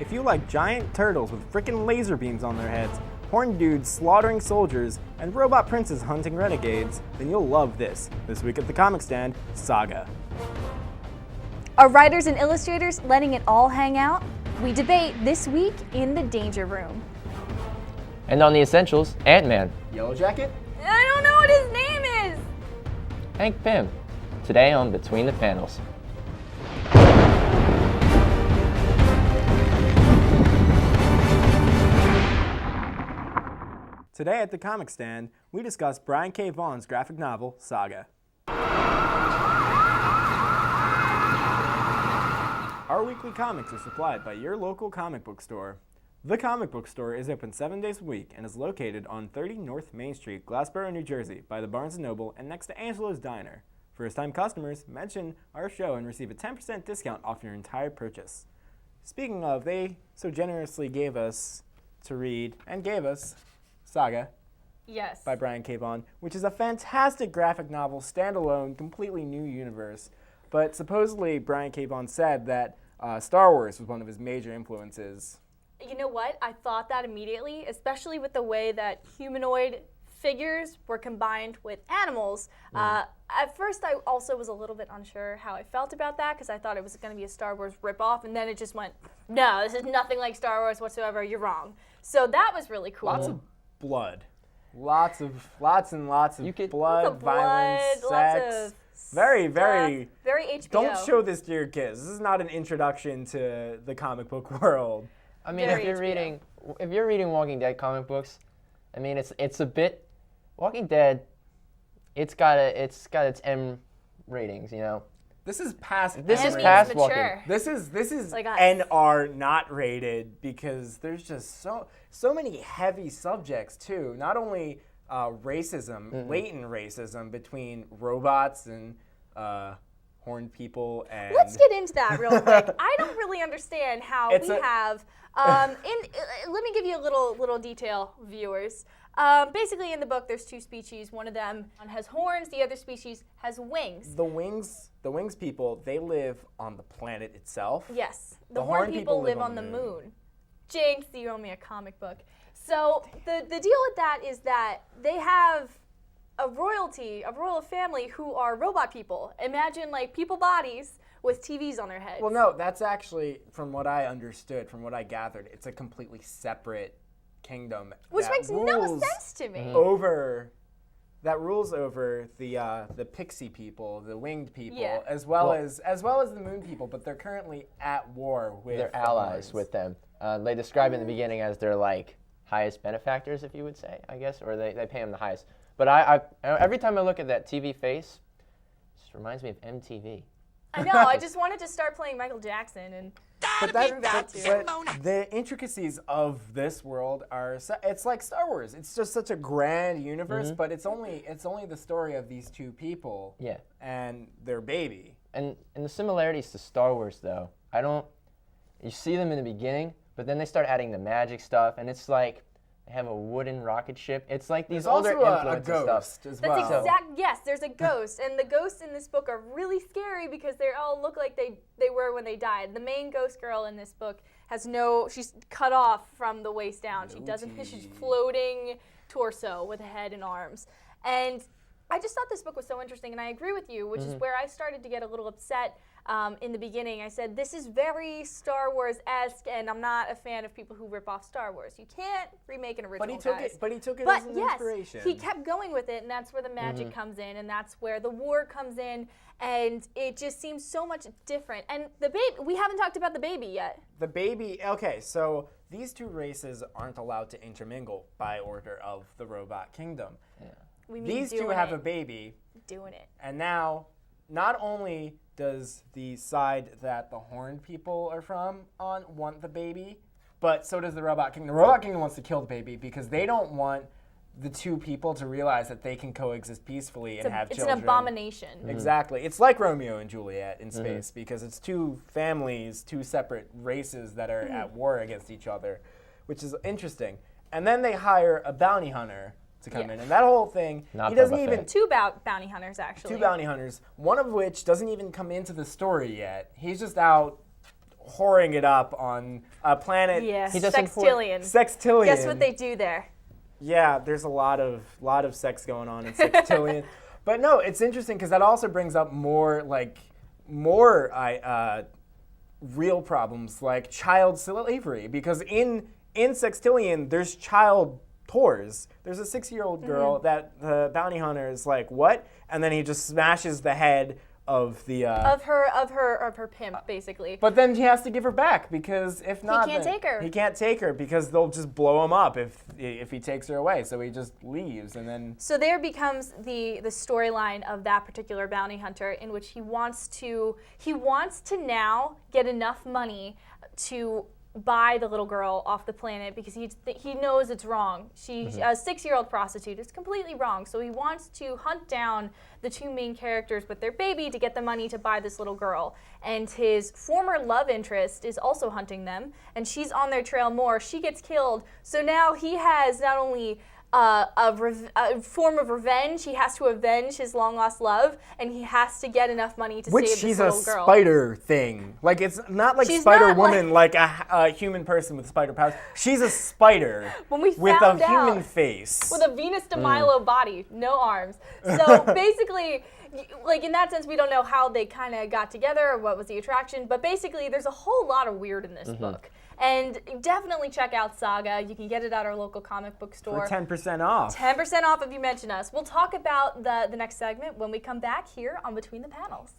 If you like giant turtles with frickin' laser beams on their heads, horned dudes slaughtering soldiers, and robot princes hunting renegades, then you'll love this. This week at the Comic Stand, Saga. Are writers and illustrators letting it all hang out? We debate this week in the Danger Room. And on the essentials, Ant-Man, Yellow Jacket? I don't know what his name is! Hank Pym. Today on Between the Panels. Today at the Comic Stand, we discuss Brian K. Vaughan's graphic novel, Saga. Our weekly comics are supplied by your local comic book store. The comic book store is open 7 days a week and is located on 30 North Main Street, Glassboro, New Jersey, by the Barnes & Noble and next to Angelo's Diner. First-time customers mention our show and receive a 10% discount off your entire purchase. Speaking of, they so generously gave us to read and gave us Saga. Yes. By Brian K. Vaughan, which is a fantastic graphic novel, standalone, completely new universe. But supposedly Brian K. Vaughan said that Star Wars was one of his major influences. You know what? I thought that immediately, especially with the way that humanoid figures were combined with animals. At first, I also was a little bit unsure how I felt about that because I thought it was going to be a Star Wars ripoff, and then it just went, no, this is nothing like Star Wars whatsoever. You're wrong. So that was really cool. Lots of blood. Lots and lots of blood, violence, sex. Very HBO. Don't show this to your kids. This is not an introduction to the comic book world. I mean, Very if you're reading Walking Dead comic books, I mean, it's a bit Walking Dead. It's got its M ratings, you know. This is past. This is means past mature. Walking. This is Like us. NR not rated because there's just so many heavy subjects too. Not only racism, latent racism between robots and horned people and. Let's get into that real quick. I don't really understand how let me give you a little detail, viewers. Basically, in the book, there's two species. One of them has horns. The other species has wings. The wings people, they live on the planet itself. Yes, the horned people live on the moon. Jinx, you owe me a comic book. So the deal with that is that they have a royal family who are robot people. Imagine like people bodies with TVs on their heads. Well, no, that's actually, from what I understood, from what I gathered, it's a completely separate kingdom. Which that makes no sense to me. That rules over the pixie people, the winged people, Yeah. as well as the moon people, but they're currently at war with They're allies with them. They describe it in the beginning as their like highest benefactors, if you would say, I guess, or they pay them the highest. But I every time I look at that TV face, it just reminds me of MTV. I know. I just wanted to start playing Michael Jackson and. But the intricacies of this world it's like Star Wars. It's just such a grand universe, but it's only the story of these two people. Yeah. And their baby. And the similarities to Star Wars, though, you see them in the beginning, but then they start adding the magic stuff, and it's like they have a wooden rocket ship. It's like these There's older also influences a ghost stuff. as That's well. yes, there's a ghost. And the ghosts in this book are really scary because they all look like they were when they died. The main ghost girl in this book she's cut off from the waist down. She's floating torso with a head and arms. And I just thought this book was so interesting, and I agree with you, which is where I started to get a little upset in the beginning. I said, this is very Star Wars-esque, and I'm not a fan of people who rip off Star Wars. You can't remake an original, But he took it But as an yes, inspiration. he kept going with it, and that's where the magic comes in, and that's where the war comes in, and it just seems so much different. And the baby, we haven't talked about the baby yet. The baby, okay, so these two races aren't allowed to intermingle by order of the robot kingdom. Yeah. These two have a baby. Doing it. And now, not only does the side that the horned people are from want the baby, but so does the robot kingdom. The robot kingdom wants to kill the baby because they don't want the two people to realize that they can coexist peacefully and have children. It's an abomination. Exactly. It's like Romeo and Juliet in space because it's two families, two separate races that are at war against each other, which is interesting. And then they hire a bounty hunter to come in, and that whole thing, he doesn't even... Two bounty hunters, actually. Two bounty hunters, one of which doesn't even come into the story yet. He's just out whoring it up on a planet. Yeah, He doesn't sextillion. Sextillion. Guess what they do there? Yeah, there's a lot of sex going on in sextillion. But no, it's interesting because that also brings up more real problems like child slavery, because in sextillion there's child tours. There's a 6-year-old girl that the bounty hunter is like, what? And then he just smashes the head of the Of her pimp, basically. But then he has to give her back, because if not, can't take her. He can't take her because they'll just blow him up if he takes her away. So he just leaves, and then. So there becomes the storyline of that particular bounty hunter, in which he wants to now get enough money to buy the little girl off the planet, because he knows it's wrong. She's a 6-year-old prostitute. It's completely wrong. So he wants to hunt down the two main characters with their baby to get the money to buy this little girl. And his former love interest is also hunting them, and she's on their trail more. She gets killed. So now he has not only a form of revenge. He has to avenge his long-lost love, and he has to get enough money to save this little girl. Which she's a spider thing. Like, it's not like She's Spider-Woman, like a human person with spider powers. She's a spider When we with found a out, human face. with a Venus de Milo body, no arms. So basically, like, in that sense, we don't know how they kind of got together or what was the attraction, but basically there's a whole lot of weird in this book. And definitely check out Saga. You can get it at our local comic book store. For 10% off. 10% off if you mention us. We'll talk about the next segment when we come back here on Between the Panels.